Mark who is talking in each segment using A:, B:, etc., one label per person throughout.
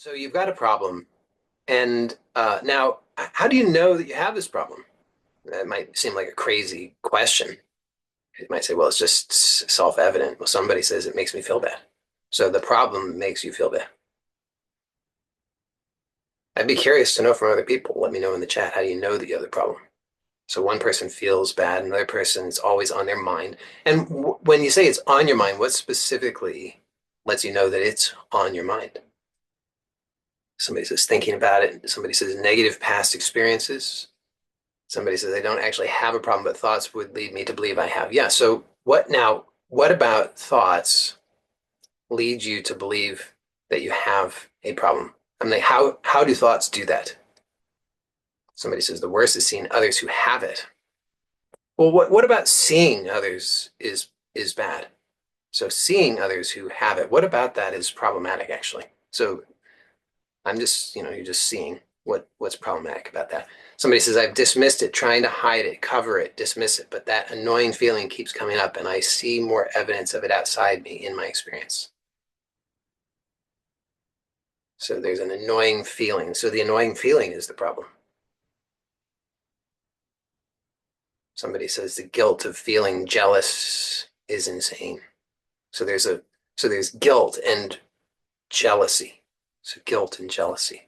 A: So you've got a problem, and now, how do you know that you have this problem? That might seem like a crazy question. You might say, well, it's just self-evident. Well, somebody says it makes me feel bad. So the problem makes you feel bad. I'd be curious to know from other people. Let me know in the chat. How do you know that you have the problem? So one person feels bad, another person is always on their mind. And when you say it's on your mind, what specifically lets you know that it's on your mind? Somebody says thinking about it. Somebody says negative past experiences. Somebody says I don't actually have a problem, but thoughts would lead me to believe I have. Yeah. So what now? What about thoughts lead you to believe that you have a problem? I mean, how do thoughts do that? Somebody says the worst is seeing others who have it. Well, what about seeing others is bad? So seeing others who have it, what about that is problematic actually? So I'm just, you're just seeing what's problematic about that. Somebody says, I've dismissed it, trying to hide it, cover it, dismiss it, but that annoying feeling keeps coming up and I see more evidence of it outside me in my experience. So there's an annoying feeling. So the annoying feeling is the problem. Somebody says the guilt of feeling jealous is insane. So there's guilt and jealousy. So guilt and jealousy.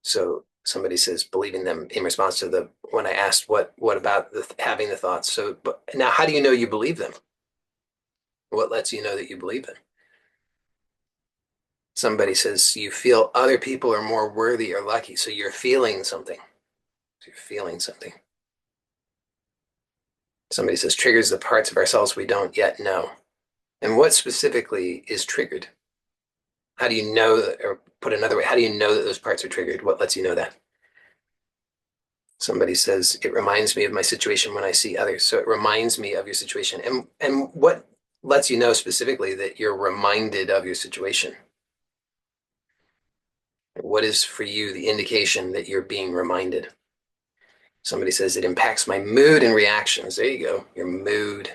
A: So somebody says believing them in response to the when I asked what about having the thoughts. So but now how do you know you believe them? What lets you know that you believe them? Somebody says you feel other people are more worthy or lucky. So you're feeling something. So you're feeling something. Somebody says triggers the parts of ourselves we don't yet know. And what specifically is triggered? How do you know that, or put another way, how do you know that those parts are triggered? What lets you know that? Somebody says it reminds me of my situation when I see others. So it reminds me of your situation. And what lets you know specifically that you're reminded of your situation? What is for you the indication that you're being reminded? Somebody says it impacts my mood and reactions. There you go, your mood.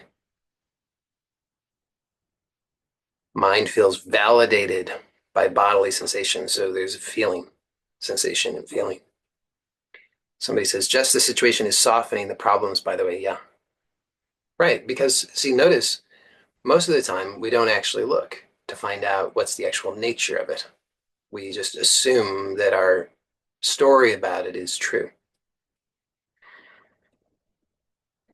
A: Mind feels validated by bodily sensation. So there's a feeling, sensation and feeling. Somebody says just the situation is softening the problems, by the way. Yeah. Right. Because see, notice most of the time we don't actually look to find out what's the actual nature of it. We just assume that our story about it is true.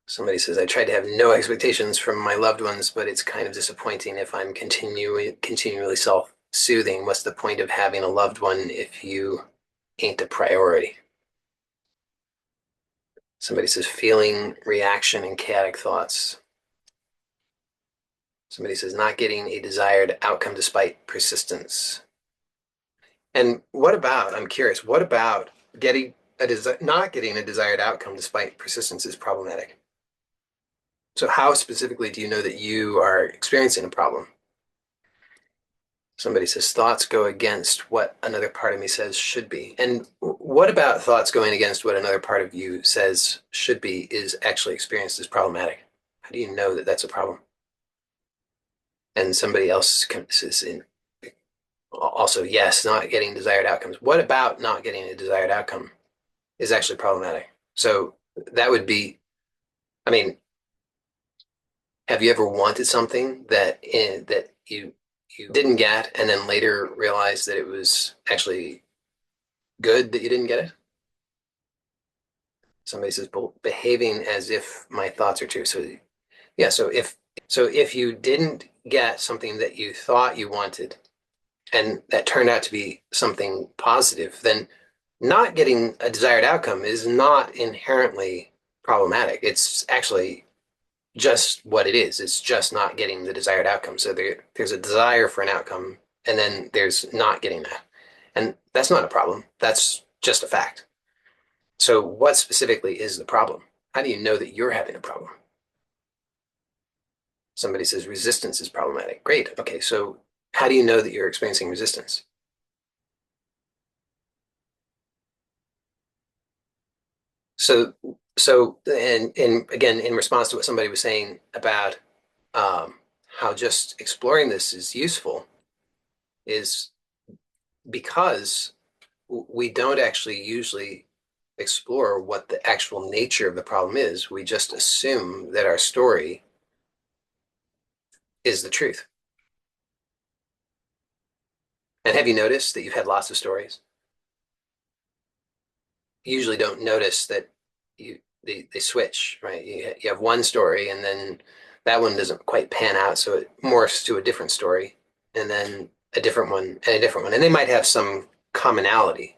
A: Somebody says, I tried to have no expectations from my loved ones, but it's kind of disappointing if I'm continually self-soothing. What's the point of having a loved one if you ain't a priority? Somebody says, feeling, reaction, and chaotic thoughts. Somebody says, not getting a desired outcome despite persistence. And what about, I'm curious, what about not getting a desired outcome despite persistence is problematic? So how specifically do you know that you are experiencing a problem? Somebody says thoughts go against what another part of me says should be. And what about thoughts going against what another part of you says should be is actually experienced as problematic? How do you know that that's a problem? And somebody else says also, yes, not getting desired outcomes. What about not getting a desired outcome is actually problematic? So that would be, I mean, have you ever wanted something that you didn't get and then later realized that it was actually good that you didn't get it? Somebody says behaving as if my thoughts are true. So yeah, so if you didn't get something that you thought you wanted and that turned out to be something positive, then not getting a desired outcome is not inherently problematic. It's actually just what it is. It's just not getting the desired outcome. So there's a desire for an outcome, and then there's not getting that. And that's not a problem. That's just a fact. So what specifically is the problem? How do you know that you're having a problem? Somebody says resistance is problematic. Great. Okay, so how do you know that you're experiencing resistance? So and again, in response to what somebody was saying about how just exploring this is useful, is because we don't actually usually explore what the actual nature of the problem is. We just assume that our story is the truth. And have you noticed that you've had lots of stories? You usually don't notice that they switch, right? You have one story and then that one doesn't quite pan out, so it morphs to a different story, and then a different one and a different one. And they might have some commonality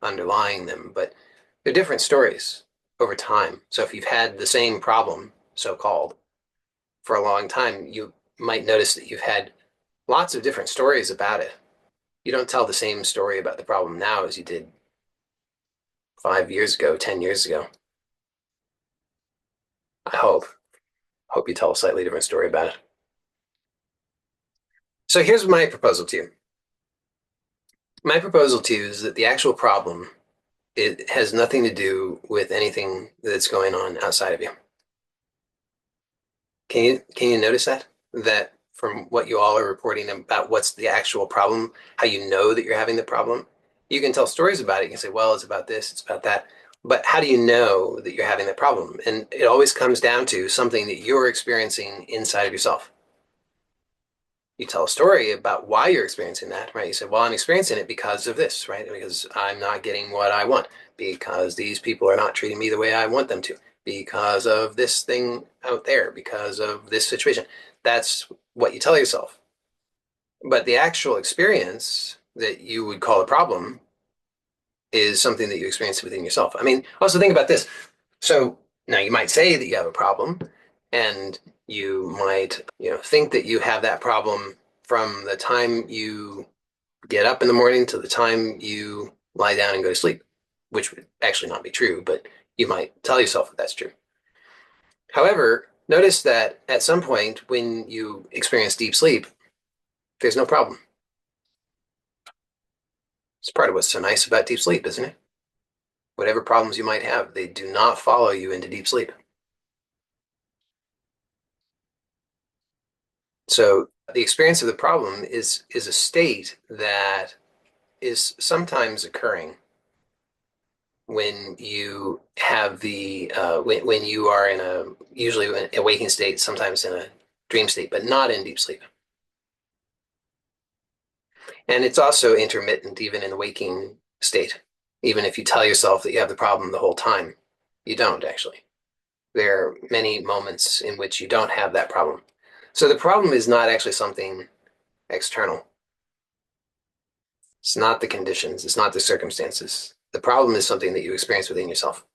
A: underlying them, but they're different stories over time. So if you've had the same problem, so-called, for a long time, you might notice that you've had lots of different stories about it. You don't tell the same story about the problem now as you did 5 years ago, 10 years ago. I hope you tell a slightly different story about it. So here's my proposal to you. My proposal to you is that the actual problem, it has nothing to do with anything that's going on outside of you. Can you notice that? That from what you all are reporting about what's the actual problem, how you know that you're having the problem, you can tell stories about it. You can say, well, it's about this, it's about that. But how do you know that you're having the problem? And it always comes down to something that you're experiencing inside of yourself. You tell a story about why you're experiencing that, right? You say, well, I'm experiencing it because of this, right? Because I'm not getting what I want, because these people are not treating me the way I want them to, because of this thing out there, because of this situation. That's what you tell yourself. But the actual experience that you would call a problem is something that you experience within yourself. I mean, also think about this. So now you might say that you have a problem, and you might, think that you have that problem from the time you get up in the morning to the time you lie down and go to sleep, which would actually not be true, but you might tell yourself that that's true. However, notice that at some point when you experience deep sleep, there's no problem. It's part of what's so nice about deep sleep, isn't it? Whatever problems you might have, they do not follow you into deep sleep. So the experience of the problem is a state that is sometimes occurring when you have when you are in a usually in a waking state, sometimes in a dream state, but not in deep sleep. And it's also intermittent even in the waking state. Even if you tell yourself that you have the problem the whole time, you don't actually. There are many moments in which you don't have that problem. So the problem is not actually something external. It's not the conditions, it's not the circumstances. The problem is something that you experience within yourself.